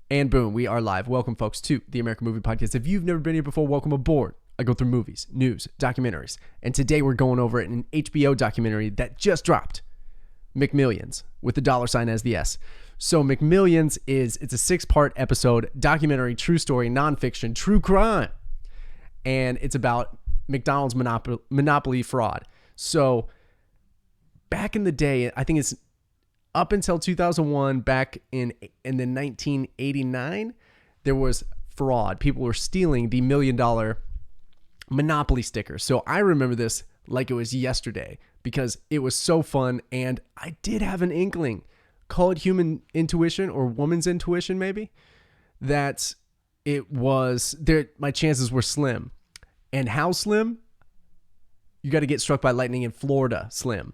And boom, we are live. Welcome, folks, to the American Movie Podcast. If you've never been here before, welcome aboard. I go through movies, news, documentaries, and today we're going over an HBO documentary that just dropped, McMillions, with the $ as the S. So McMillions it's a 6-part episode documentary, true story, nonfiction, true crime, and it's about McDonald's monopoly fraud. So back in the day, I think it's up until 2001, back in the 1989, there was fraud. People were stealing the $1 million Monopoly stickers. So I remember this like it was yesterday because it was so fun, and I did have an inkling, call it human intuition or woman's intuition maybe, that it was there. My chances were slim. And how slim? You got to get struck by lightning in Florida slim.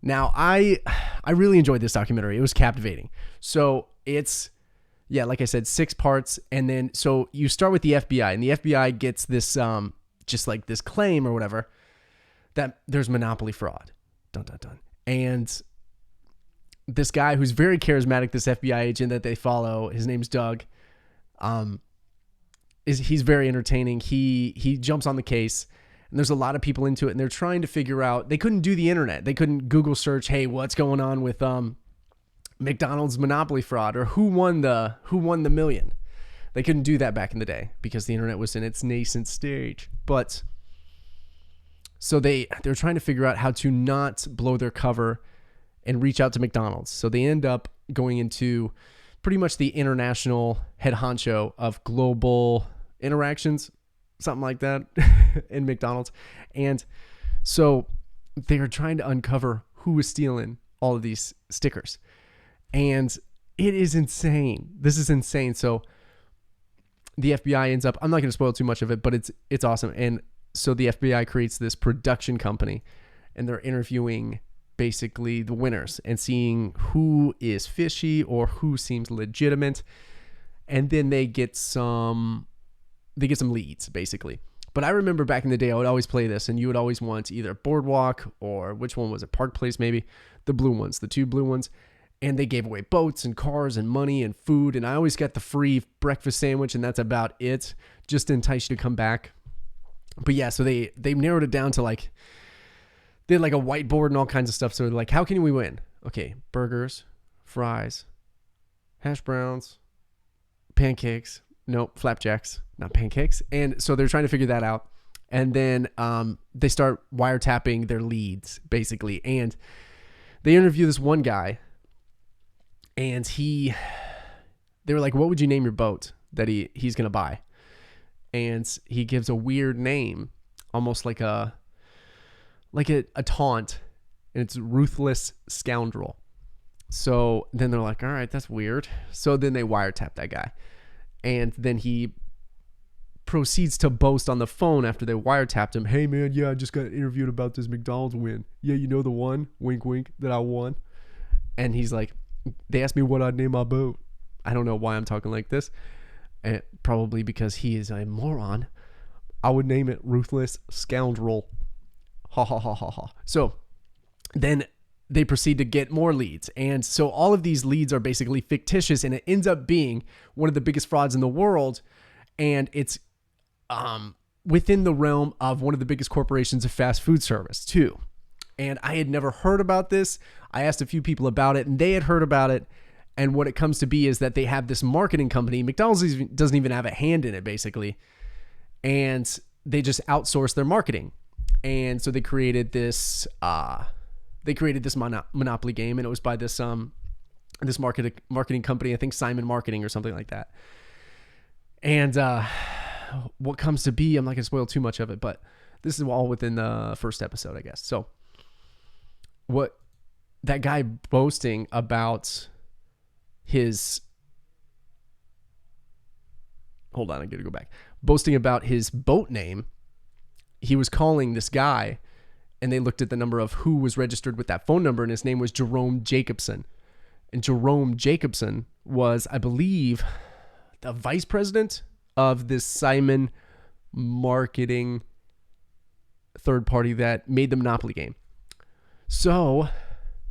Now, I really enjoyed this documentary. It was captivating. So it's, like I said, 6 parts. And then, so you start with the FBI, and the FBI gets this, just like this claim or whatever, that there's monopoly fraud. Dun, dun, dun. And this guy who's very charismatic, this FBI agent that they follow, his name's Doug, he's very entertaining. He jumps on the case. And there's a lot of people into it, and they're trying to figure out, they couldn't do the internet. They couldn't Google search, hey, what's going on with McDonald's monopoly fraud, or who won the million. They couldn't do that back in the day because the internet was in its nascent stage. But so they're trying to figure out how to not blow their cover and reach out to McDonald's. So they end up going into pretty much the international head honcho of global interactions, something like that, in McDonald's. And so they are trying to uncover who was stealing all of these stickers. And it is insane. This is insane. So the FBI ends up, I'm not going to spoil too much of it, but it's awesome. And so the FBI creates this production company, and they're interviewing basically the winners and seeing who is fishy or who seems legitimate. And then they get some leads, basically. But I remember back in the day, I would always play this, and you would always want either Boardwalk or which one was it? Park Place, maybe. The blue ones, the 2 blue ones. And they gave away boats and cars and money and food. And I always got the free breakfast sandwich, and that's about it, just to entice you to come back. But yeah, so they narrowed it down to like, they had like a whiteboard and all kinds of stuff. So they're like, how can we win? Okay, burgers, fries, hash browns, pancakes. Nope, flapjacks, not pancakes. And so they're trying to figure that out. And then they start wiretapping their leads, basically. And they interview this one guy. And they were like, what would you name your boat that he's going to buy? And he gives a weird name, almost like a taunt. And it's Ruthless Scoundrel. So then they're like, all right, that's weird. So then they wiretap that guy. And then he proceeds to boast on the phone after they wiretapped him. Hey, man, yeah, I just got interviewed about this McDonald's win. Yeah, you know the one, wink, wink, that I won. And he's like, they asked me what I'd name my boat. I don't know why I'm talking like this. Probably because he is a moron. I would name it Ruthless Scoundrel. Ha, ha, ha, ha, ha. So then they proceed to get more leads. And so all of these leads are basically fictitious, and it ends up being one of the biggest frauds in the world. And it's within the realm of one of the biggest corporations of fast food service too. And I had never heard about this. I asked a few people about it, and they had heard about it. And what it comes to be is that they have this marketing company. McDonald's doesn't even have a hand in it, basically. And they just outsource their marketing. And so they created this Monopoly game, and it was by this marketing company, I think Simon Marketing or something like that. And what comes to be, I'm not going to spoil too much of it, but this is all within the first episode, I guess. So what that guy boasting about boasting about his boat name, he was calling this guy, and they looked at the number of who was registered with that phone number, and his name was Jerome Jacobson. And Jerome Jacobson was, I believe, the vice president of this Simon Marketing third party that made the Monopoly game. So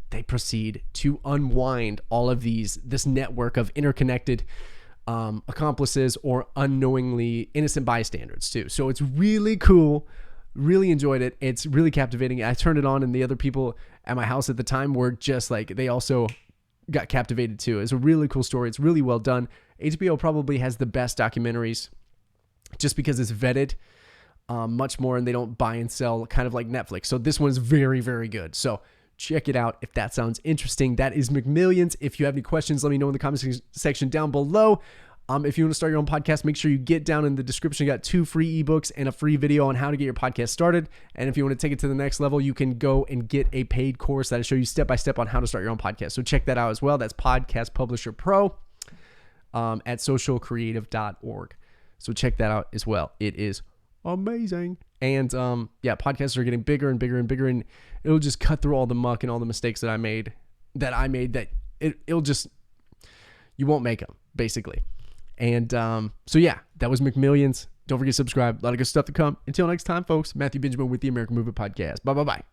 they proceed to unwind all of this network of interconnected accomplices or unknowingly innocent bystanders too. So it's really cool. Really enjoyed it. It's really captivating. I turned it on, and the other people at my house at the time were just like, they also got captivated too. It's a really cool story. It's really well done. HBO probably has the best documentaries just because it's vetted much more, and they don't buy and sell kind of like Netflix. So this one's very, very good. So check it out if that sounds interesting. That is McMillions. If you have any questions, let me know in the comment section down below. If you want to start your own podcast, make sure you get down in the description. You got 2 free ebooks and a free video on how to get your podcast started. And if you want to take it to the next level, you can go and get a paid course that'll show you step by step on how to start your own podcast. So check that out as well. That's Podcast Publisher Pro at socialcreative.org. So check that out as well. It is amazing. And podcasts are getting bigger and bigger and bigger, and it'll just cut through all the muck and all the mistakes that I made that it'll just, you won't make them basically. And that was McMillions. Don't forget to subscribe. A lot of good stuff to come. Until next time, folks, Matthew Benjamin with the American Movement Podcast. Bye.